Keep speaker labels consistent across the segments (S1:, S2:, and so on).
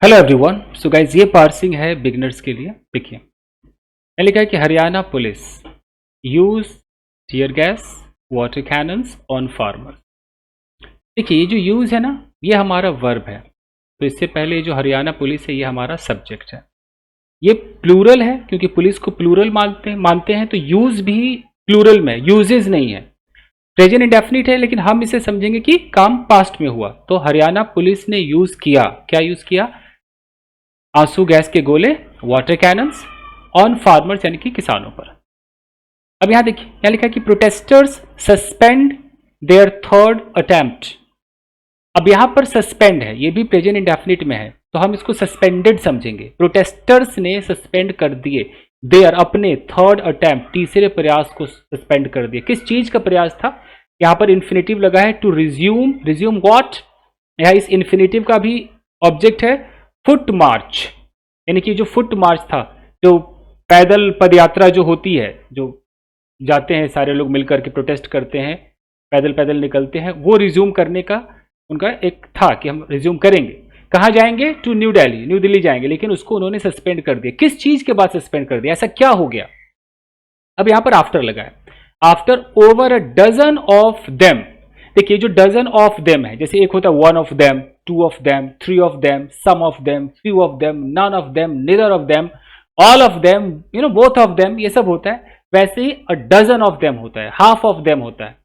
S1: Hello everyone. So guys ये parsing है beginners के लिए। देखिए मैंने लिखा है कि Haryana police use tear gas water cannons on farmers. देखिए ये जो यूज है ना, ये हमारा वर्ब है। तो इससे पहले ये जो हरियाणा पुलिस है ये हमारा सब्जेक्ट है। ये प्लूरल है क्योंकि पुलिस को प्लूरल मानते हैं तो यूज भी प्लूरल में, यूजेज नहीं है। प्रेजेंट इंडेफिनिट है लेकिन हम इसे समझेंगे कि काम पास्ट में हुआ। तो हरियाणा पुलिस ने यूज किया, क्या यूज किया? आंसू गैस के गोले, वाटर कैनन्स ऑन फार्मर्स यानी कि किसानों पर। अब यहां देखिए क्या लिखा है कि protesters suspend there third attempt. अब यहां पर सस्पेंड है, ये भी प्रेजेंट इंडेफिनिट में है तो हम इसको सस्पेंडेड समझेंगे। प्रोटेस्टर्स ने सस्पेंड कर दिए देयर अपने थर्ड अटेम्प्ट, तीसरे प्रयास को सस्पेंड कर दिया। किस चीज का प्रयास था? यहां पर इन्फिनेटिव लगा है टू रिज्यूम। Resume what? यहां इस इन्फिनेटिव का भी ऑब्जेक्ट है फुट मार्च, यानी कि जो फुट मार्च था, जो पैदल पदयात्रा जो होती है, जो जाते हैं सारे लोग मिलकर के प्रोटेस्ट करते हैं, पैदल पैदल निकलते हैं, वो रिज्यूम करने का उनका एक था कि हम रिज्यूम करेंगे। कहाँ जाएंगे? To New Delhi, New Delhi जाएंगे। लेकिन उसको उन्होंने सस्पेंड कर दिया। किस चीज के बाद सस्पेंड कर दिया? ऐसा क्या हो गया? अब यहां पर आफ्टर लगा है। After over a dozen of them. देखिए जो डजन ऑफ देम है, जैसे एक होता है one of them, two of them, three of them, some of them, few of them, none of them, neither of them, all of them, both of them, ये सब होता है। वैसे ही अ डजन ऑफ देम होता है, half of them होता है।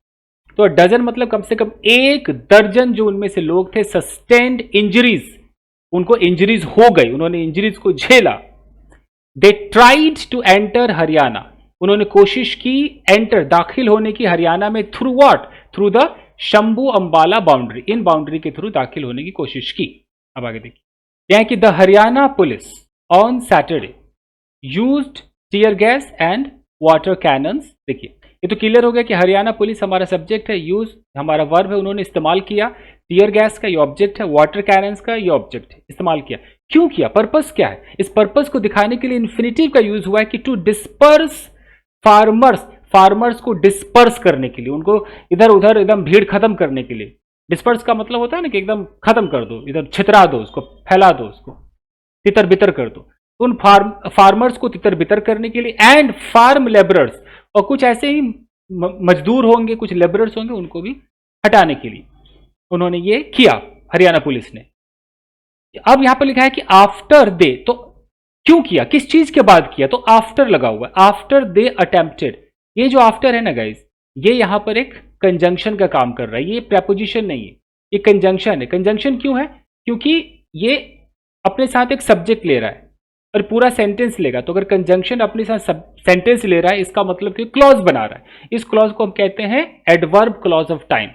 S1: तो डजन मतलब कम से कम एक दर्जन जो उनमें से लोग थे सस्टेन्ड इंजरीज, उनको इंजरीज हो गई, उन्होंने इंजरीज को झेला। They tried to enter Haryana, उन्होंने कोशिश की एंटर, दाखिल होने की हरियाणा में। Through what? Through the Shambhu Ambala boundary, इन बाउंड्री के थ्रू दाखिल होने की कोशिश की। अब आगे देखिए यहां कि the Haryana police on Saturday used tear gas and water cannons. देखिए ये तो क्लियर हो गया कि हरियाणा पुलिस हमारा सब्जेक्ट है, यूज हमारा वर्ब है, उन्होंने इस्तेमाल किया। टीयर गैस का ये ऑब्जेक्ट है, वाटर कैनन्स का ये ऑब्जेक्ट है, इस्तेमाल किया। क्यों किया? पर्पस क्या है? इस पर्पस को दिखाने के लिए इन्फिनिटिव का यूज हुआ है कि टू डिस्पर्स फार्मर्स, फार्मर्स को डिस्पर्स करने के लिए, उनको इधर उधर एकदम भीड़ खत्म करने के लिए। डिस्पर्स का मतलब होता है ना कि एकदम खत्म कर दो, इधर छितरा दो, उसको फैला दो, उसको तितर बितर कर दो। उन फार्मर्स को तितर बितर करने के लिए एंड फार्म लेबरर्स, और कुछ ऐसे ही मजदूर होंगे, कुछ लेबरर्स होंगे, उनको भी हटाने के लिए उन्होंने ये किया हरियाणा पुलिस ने। अब यहां पर लिखा है कि आफ्टर दे, तो क्यों किया, किस चीज के बाद किया? तो आफ्टर लगा हुआ है, आफ्टर दे अटेम्प्टेड। ये जो आफ्टर है ना गाइज, ये यहां पर एक कंजंक्शन का काम कर रहा है, ये प्रेपोजिशन नहीं है, ये कंजंक्शन है। कंजंक्शन क्यों है? क्योंकि ये अपने साथ एक सब्जेक्ट ले रहा है और पूरा सेंटेंस लेगा। तो अगर कंजंक्शन अपने साथ सेंटेंस ले रहा है, इसका मतलब कि क्लॉज बना रहा है। इस क्लॉज को हम कहते हैं एडवर्ब क्लॉज ऑफ टाइम।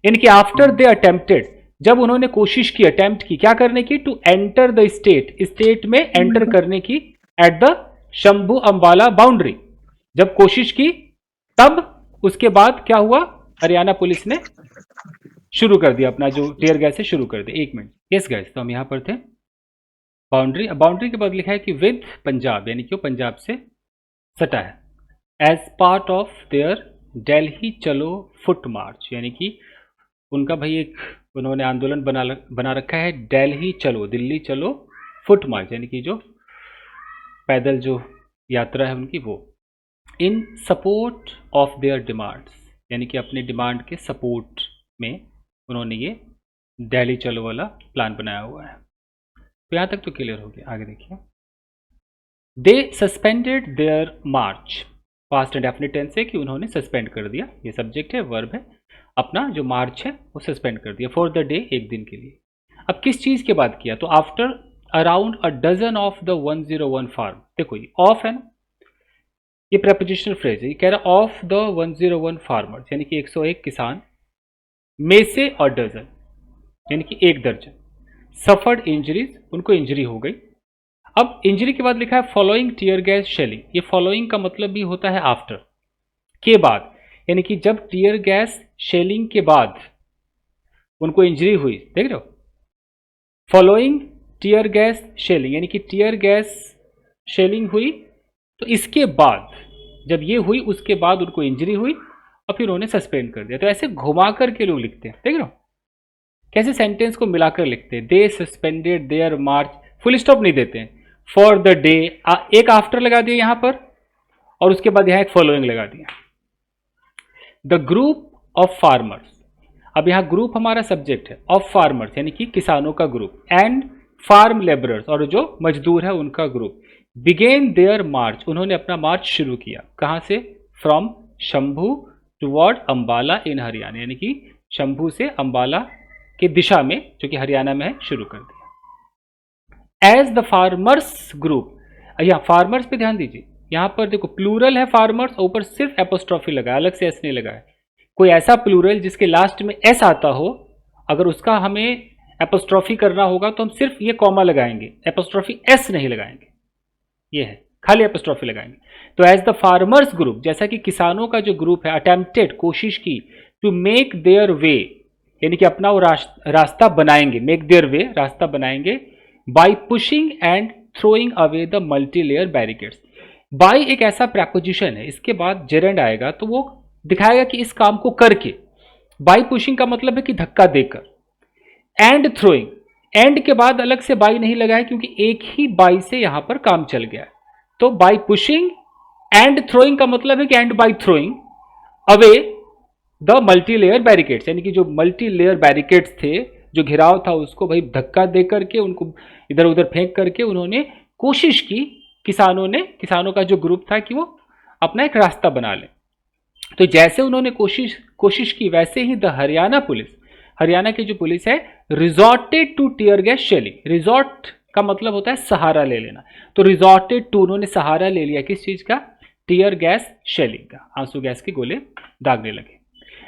S1: इनके आफ्टर दे अटेम्प्टेड, जब उन्होंने कोशिश की, अटेम्प्ट की, क्या करने की? To enter the state, state में एंटर करने की, at the Shambhu Ambala boundary, जब कोशिश की तब उसके बाद क्या हुआ? हरियाणा पुलिस ने शुरू कर दिया अपना जो टीयर गैस से शुरू कर दिया। एक मिनट, यस गैस, तो हम यहां पर थे बाउंड्री। बाउंड्री के बाद लिखा है कि विद पंजाब, यानी कि वो पंजाब से सटा है। As part of their Delhi Chalo foot मार्च, यानी कि उनका भाई एक उन्होंने आंदोलन बना रखा है, दिल्ली चलो, दिल्ली चलो फुट मार्च, यानी कि जो पैदल जो यात्रा है उनकी, वो इन सपोर्ट ऑफ देयर डिमांड्स, यानी कि अपने डिमांड के सपोर्ट में उन्होंने ये दिल्ली चलो वाला प्लान बनाया हुआ है। तो यहां तक तो क्लियर हो गया। आगे देखिए, they suspended their march, past and definite tense है कि उन्होंने सस्पेंड कर दिया, ये सब्जेक्ट है, वर्ब है, अपना जो मार्च है वो सस्पेंड कर दिया फॉर द डे, एक दिन के लिए। अब किस चीज के बाद किया? तो after around a dozen of the 101 farm. देखो ये ऑफ है ना, ये प्रेपोजिशनल फ्रेज है, ये कह रहा ऑफ द 101 फार्मर्स, यानी कि 101 किसान में से, और डजन यानी कि एक दर्जन, सफर्ड इंजरीज, उनको इंजरी हो गई। अब इंजरी के बाद लिखा है फॉलोइंग टीयर गैस शेलिंग। ये फॉलोइंग का मतलब भी होता है आफ्टर, के बाद, यानी कि जब टीयर गैस शेलिंग के बाद उनको इंजरी हुई, देख रहे हो, फॉलोइंग टीयर गैस शेलिंग, यानी कि टीयर गैस शेलिंग हुई, तो इसके बाद जब ये हुई उसके बाद उनको इंजरी हुई और फिर उन्हें सस्पेंड कर दिया। तो ऐसे घुमा करके लोग लिखते हैं, देख रहे हो, कैसे सेंटेंस को मिलाकर लिखते हैं, they suspended their march, full stop नहीं देते हैं, फॉर द डे, एक आफ्टर लगा दिया यहां पर और उसके बाद यहां एक फॉलोइंग लगा दिया। द ग्रुप ऑफ फार्मर्स, अब यहां ग्रुप हमारा सब्जेक्ट है, ऑफ फार्मर्स यानी कि किसानों का ग्रुप, एंड फार्म लेबरर्स और जो मजदूर है उनका ग्रुप, बिगेन देयर मार्च, उन्होंने अपना मार्च शुरू किया, कहां से, फ्रॉम शंभू टुवर्ड अंबाला इन हरियाणा, यानी कि शंभू से अंबाला की दिशा में जो कि हरियाणा में है शुरू कर दिया। एज द फार्मर्स ग्रुप, यहाँ फार्मर्स पे ध्यान दीजिए, यहां पर देखो प्लूरल है फार्मर्स, ऊपर सिर्फ एपोस्ट्रॉफी लगा, अलग से एस नहीं लगा है। कोई ऐसा प्लूरल जिसके लास्ट में एस आता हो, अगर उसका हमें एपोस्ट्रॉफी करना होगा तो हम सिर्फ ये कॉमा लगाएंगे, एपोस्ट्रॉफी एस नहीं लगाएंगे, ये है खाली एपोस्ट्रॉफी लगाएंगे। तो एज द फार्मर्स ग्रुप, जैसा कि किसानों का जो ग्रुप है, अटेम्प्टेड कोशिश की, टू मेक देयर वे यानी कि अपना वो रास्ता बनाएंगे, मेक देयर वे रास्ता बनाएंगे, by pushing and throwing away the multi layer barricades. By एक ऐसा प्रपोजिशन है, इसके बाद जेरेंड आएगा तो वो दिखाएगा कि इस काम को करके। बाय पुशिंग का मतलब है कि धक्का देकर, एंड थ्रोइंग, एंड के बाद अलग से बाय नहीं लगा है क्योंकि एक ही बाय से यहां पर काम चल गया है। तो बाय पुशिंग एंड थ्रोइंग का मतलब है कि and by throwing away the multi layer barricades, यानी कि जो मल्टी लेयर बैरिकेड्स थे, जो घिराव था, उसको भाई धक्का दे करके, उनको इधर उधर फेंक करके उन्होंने कोशिश की, किसानों का जो ग्रुप था कि वो अपना एक रास्ता बना ले। तो जैसे उन्होंने कोशिश की वैसे ही द हरियाणा पुलिस, हरियाणा की जो पुलिस है, resorted two tear gas shelling. Resort का मतलब होता है सहारा ले लेना, तो रिजॉर्टेड टू, उन्होंने सहारा ले लिया किस चीज का, टीयर गैस शेलिंग का, आंसू गैस के गोले दागने लगे।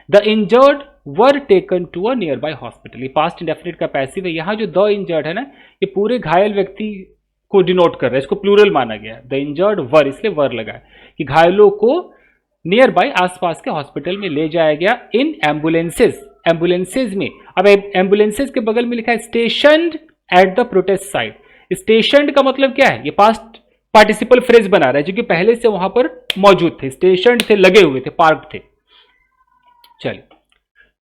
S1: The injured were taken to a nearby hospital, ये पास्ट इंडेफिनिट का पैसिव है। यहाँ जो द इंजर्ड है ना, ये पूरे घायल व्यक्ति को डिनोट कर रहा है, इसको प्लूरल माना गया है। द इंजर्ड वर, इसलिए वर लगा है कि घायलों को नियर बाय आसपास के हॉस्पिटल में ले जाया गया इन एम्बुलेंसेज, एम्बुलेंसेज में। अब एम्बुलेंसेज के बगल में लिखा है स्टेशनड एट द प्रोटेस्ट साइट। स्टेशनड का मतलब क्या है, ये पास्ट पार्टिसिपल फ्रेज बना रहा है जो कि पहले से वहां पर मौजूद थे, स्टेशनड थे, लगे हुए थे, पार्क थे। चलिए,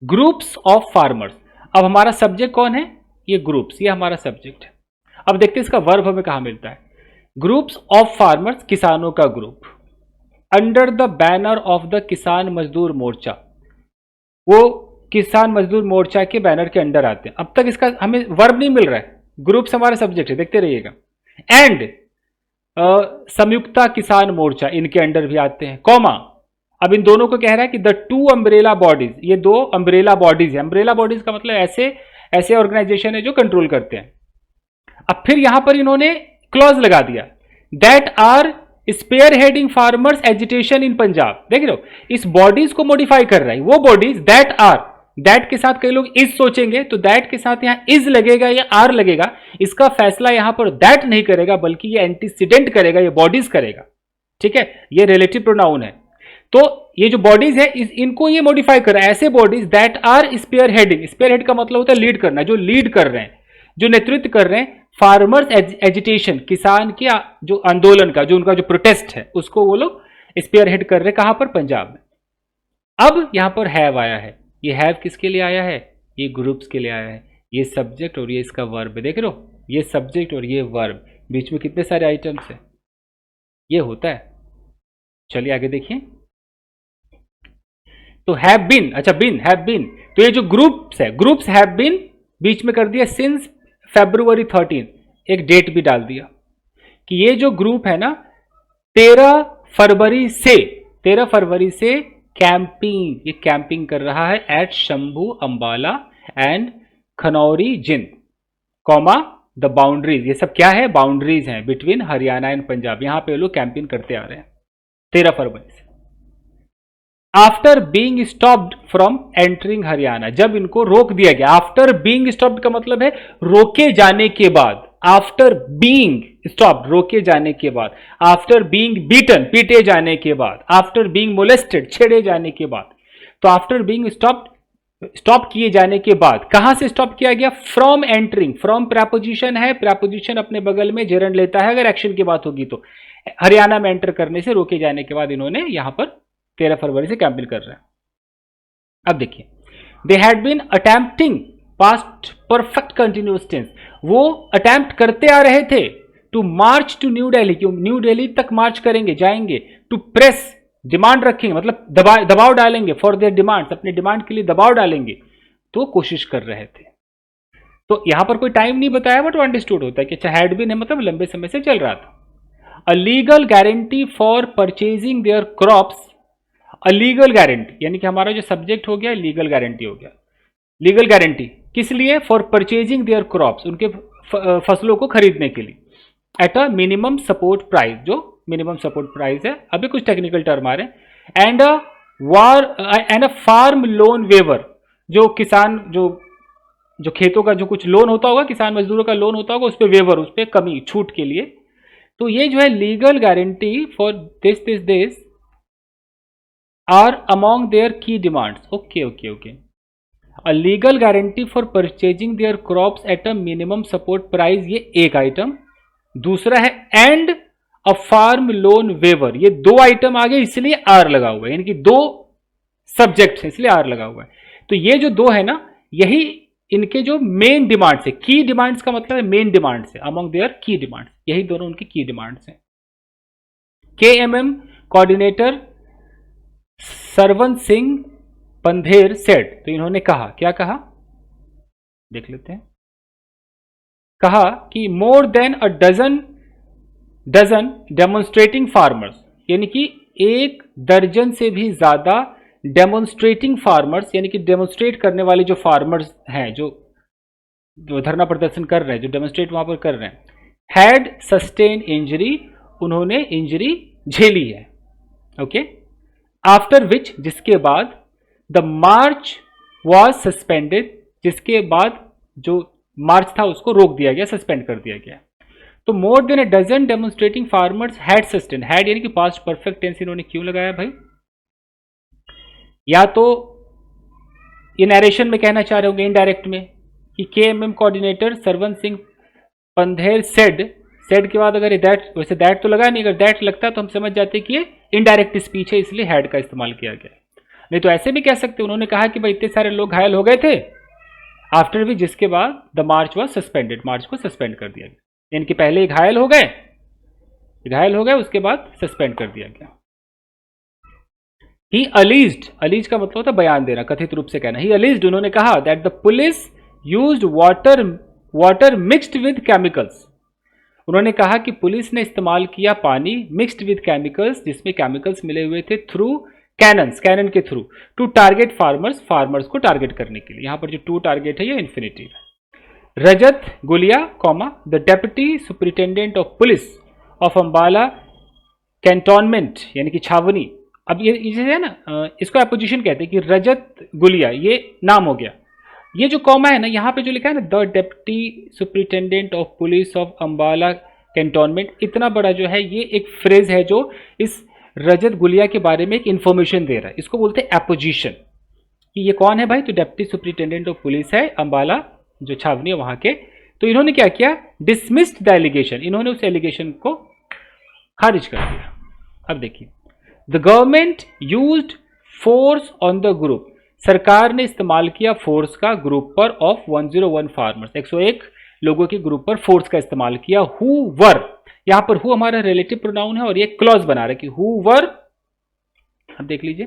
S1: ग्रुप्स ऑफ फार्मर्स, अब हमारा सब्जेक्ट कौन है, ये ग्रुप्स, ये हमारा सब्जेक्ट है। अब देखते हैं इसका वर्ब हमें कहां मिलता है। ग्रुप्स ऑफ फार्मर्स, किसानों का group, under the banner of the किसान मजदूर मोर्चा, वो किसान मजदूर मोर्चा के बैनर के अंडर आते हैं। अब तक इसका हमें वर्ब नहीं मिल रहा है, ग्रुप्स हमारा सब्जेक्ट है, देखते रहिएगा। एंड संयुक्ता किसान मोर्चा इनके अंडर भी आते हैं, कॉमा। अब इन दोनों को कह रहा है कि द टू अम्ब्रेला बॉडीज, ये दो अम्ब्रेला बॉडीज है। अम्ब्रेला बॉडीज का मतलब ऐसे ऑर्गेनाइजेशन है जो कंट्रोल करते हैं। अब फिर यहां पर इन्होंने क्लॉज लगा दिया, that are spearheading farmers agitation in Punjab. देख रहे हो, इस बॉडीज को मॉडिफाई कर रहा है, वो बॉडीज दैट आर, दैट के साथ कई लोग इज सोचेंगे तो दैट के साथ यहां इज लगेगा या आर लगेगा, इसका फैसला यहां पर दैट नहीं करेगा बल्कि ये एंटीसीडेंट करेगा, ये बॉडीज करेगा। ठीक है, ये रिलेटिव प्रोनाउन है। तो ये जो बॉडीज है इनको ये मॉडिफाई कर रहा है, ऐसे bodies that are spearheading. Spearhead का मतलब होता है लीड करना, जो लीड कर रहे हैं, जो नेतृत्व कर रहे हैं फार्मर्स एजिटेशन, किसान के जो आंदोलन का, जो उनका जो प्रोटेस्ट है उसको वो लोग स्पेयर हेड कर रहे हैं। कहां पर, पंजाब में। अब यहां पर हैव आया है, ये हैव किसके लिए आया है, ये ग्रुप्स के लिए आया है। ये सब्जेक्ट और ये इसका वर्ब है, देख रहे हो, ये सब्जेक्ट और ये वर्ब, बीच में कितने सारे आइटम्स है, ये होता है। चलिए आगे देखिए। तो हैव बीन, अच्छा बीन, हैव बीन, तो ये जो ग्रुप्स है, ग्रुप्स हैव बीन बीच में कर दिया सिंस February 13, एक डेट भी डाल दिया कि ये जो ग्रुप है ना 13 फरवरी से कैंपिंग, ये कैंपिंग कर रहा है eight Shambhu Ambala and Khanauri Jind, comma the boundaries. ये सब क्या है, बाउंड्रीज हैं बिटवीन हरियाणा एंड पंजाब। यहां पे लोग कैंपिंग करते आ रहे हैं 13 फरवरी से। After being stopped from entering Haryana, जब इनको रोक दिया गया। आफ्टर बीइंग स्टॉप्ड का मतलब है रोके जाने के बाद, आफ्टर बीइंग स्टॉप्ड रोके जाने के बाद, आफ्टर बीइंग बीटन पीटे जाने के बाद, आफ्टर बीइंग मोलेस्टेड छेड़े जाने के बाद। तो आफ्टर बीइंग स्टॉप किए जाने के बाद, कहां से स्टॉप किया गया, फ्रॉम एंटरिंग। फ्रॉम प्रपोजिशन है, प्रपोजिशन अपने बगल में जेरंड लेता है अगर एक्शन की बात होगी तो। हरियाणा में एंटर करने से रोके जाने के बाद इन्होंने यहां पर 13 फरवरी से कैंपिंग कर रहे हैं। अब देखिए, they had been attempting, past perfect continuous tense, वो अटेम्प्ट करते आ रहे थे to march to New Delhi, क्यों न्यू दिल्ली तक मार्च करेंगे, जाएंगे, टू प्रेस डिमांड रखेंगे, मतलब दबाव डालेंगे, फॉर देयर डिमांड्स, अपने डिमांड के लिए दबाव डालेंगे, तो कोशिश कर रहे थे। तो यहां पर कोई टाइम नहीं बताया, बट वो अंडरस्टूड होता है कि अच्छा हैड बीन है मतलब लंबे समय से चल रहा था। अ legal guarantee for purchasing their crops, a legal guarantee यानी कि हमारा जो सब्जेक्ट हो गया लीगल गारंटी हो गया। लीगल गारंटी किस लिए? फॉर परचेजिंग देयर क्रॉप्स, उनके फसलों को खरीदने के लिए, at a minimum support price, जो मिनिमम सपोर्ट प्राइस है, अभी कुछ टेक्निकल टर्म आ रहे हैं, and a farm loan waiver, जो किसान जो खेतों का जो कुछ लोन होता होगा, किसान मजदूरों का लोन होता होगा, उस पर वेवर, उस पर कमी छूट के लिए। तो ये जो है legal guarantee for this are among their की demands. Okay okay okay, a legal guarantee for purchasing their crops at a minimum support price, ये एक आइटम। दूसरा है and a farm loan waiver, ये दो आइटम आ गए, इसलिए आर लगा हुआ है, यानी कि दो सब्जेक्ट है इसलिए आर लगा हुआ है। तो ये जो दो है ना, यही इनके जो मेन डिमांड्स है, की डिमांड्स का मतलब है मेन डिमांड्स है, अमंग देयर की डिमांड्स, यही दोनों उनकी की डिमांड्स हैं। KMM coordinator Sarwan Singh Pandher said, तो इन्होंने कहा, क्या कहा देख लेते हैं। कहा कि more than a dozen demonstrating farmers, यानी कि एक दर्जन से भी ज्यादा डेमोन्स्ट्रेटिंग फार्मर्स, यानी कि डेमोन्स्ट्रेट करने वाले जो फार्मर्स हैं, जो धरना प्रदर्शन कर रहे हैं, जो डेमोन्स्ट्रेट वहां पर कर रहे हैं, हैड सस्टेन इंजरी, उन्होंने इंजरी झेली है। ओके, आफ्टर विच, जिसके बाद, द मार्च वॉज सस्पेंडेड, जिसके बाद जो मार्च था उसको रोक दिया गया, सस्पेंड कर दिया गया। तो more than a dozen demonstrating farmers had sustain, had यानी कि पास्ट परफेक्ट टेंस इन्होंने क्यों लगाया भाई? या तो ये नरेशन में कहना चाह रहे होंगे इनडायरेक्ट में कि KMM coordinator Sarwan Singh Pandher said के बाद अगर दैट, वैसे दैट तो लगा नहीं, अगर दैट लगता तो हम समझ जाते कि ये इनडायरेक्ट स्पीच है, इसलिए हैड का इस्तेमाल किया गया। नहीं तो ऐसे भी कह सकते, उन्होंने कहा कि भाई इतने सारे लोग घायल हो गए थे, आफ्टर भी, जिसके बाद द मार्च वॉज सस्पेंडेड, मार्च को सस्पेंड कर दिया गया, यानी कि पहले घायल हो गए उसके बाद सस्पेंड कर दिया गया। ही अलीज्ड, अलीज का मतलब होता है बयान देना, कथित रूप से कहना। ही अलीज्ड, उन्होंने कहा that the police used water mixed with chemicals, उन्होंने कहा कि पुलिस ने इस्तेमाल किया पानी मिक्स्ड विद केमिकल्स, जिसमें केमिकल्स मिले हुए थे, थ्रू कैनन के थ्रू, टू टारगेट फार्मर्स को टारगेट करने के लिए। यहां पर जो टू टारगेट है ये इन्फिनिटिव है। Rajat Gulia comma the deputy superintendent of police of Ambala cantonment, यानी कि छावनी। अब ये है ना, इसको अपोजिशन कहते हैं कि रजत गुलिया, ये नाम हो गया। ये जो कॉमा है ना, यहाँ पे जो लिखा है ना, the deputy superintendent of police of Ambala cantonment, इतना बड़ा जो है ये एक फ्रेज है जो इस रजत गुलिया के बारे में एक इंफॉर्मेशन दे रहा है। इसको बोलते हैं एपोजिशन, कि ये कौन है भाई? तो डेप्टी सुपरिटेंडेंट ऑफ पुलिस है अंबाला, जो छावनी है वहां के। तो इन्होंने क्या किया? डिसमिस्ड द एलिगेशन, इन्होंने उस एलिगेशन को खारिज कर दिया। अब देखिए, the government used force on the group, सरकार ने इस्तेमाल किया फोर्स का ग्रुप पर ऑफ 101 फार्मर्स, 101 लोगों के ग्रुप पर फोर्स का इस्तेमाल किया। हु वर, यहां पर हु हमारा रिलेटिव प्रोनाउन है और ये क्लॉज बना रहा है कि हु वर, अब देख लीजिए,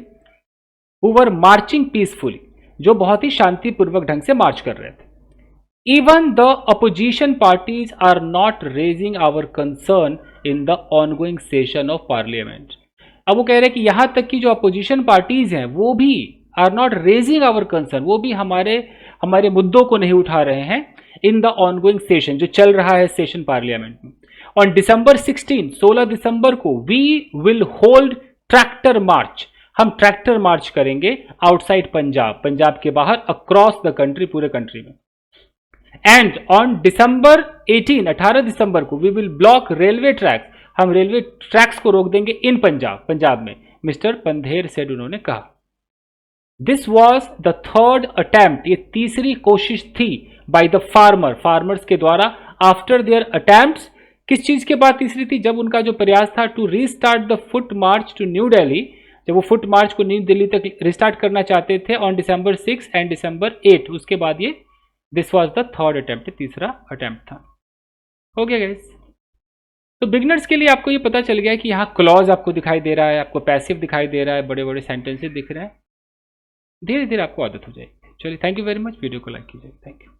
S1: हु वर मार्चिंग पीसफुली, जो बहुत ही शांतिपूर्वक ढंग से मार्च कर रहे थे। Even the opposition parties are not raising our concern in the ongoing session of parliament. अब वो कह रहे हैं कि यहां तक की जो अपोजिशन पार्टीज हैं वो भी are not raising our concern, वो भी हमारे मुद्दों को नहीं उठा रहे हैं इन द ऑनगोइंग सेशन, जो चल रहा है सेशन पार्लियामेंट में। ऑन December 16 दिसंबर को we will hold tractor march, हम ट्रैक्टर मार्च करेंगे आउटसाइड पंजाब, पंजाब के बाहर, अक्रॉस द कंट्री, पूरे कंट्री में। एंड ऑन December 18 दिसंबर को we will block railway track, हम रेलवे ट्रैक्स को रोक देंगे इन पंजाब में, मिस्टर पंधेर सेड, उन्होंने कहा। This was the third attempt, ये तीसरी कोशिश थी बाय द फार्मर्स के द्वारा, आफ्टर देयर अटेम्प्ट्स, किस चीज के बाद तीसरी थी? जब उनका जो प्रयास था to restart the foot march to New Delhi, जब वो फुट मार्च को न्यू दिल्ली तक रिस्टार्ट करना चाहते थे ऑन December 6 एंड December 8, उसके बाद ये this was the third attempt, तीसरा अटेम्प्ट था। हो गया गाइस। तो बिगनर्स के लिए आपको ये पता चल गया कि यहाँ क्लॉज आपको दिखाई दे रहा है, आपको पैसिव दिखाई दे रहा है, बड़े बड़े सेंटेंसेस दिख रहे हैं। धीरे धीरे आपको आदत हो जाएगी। चलिए, thank you very much. Video को लाइक कीजिए। Thank you.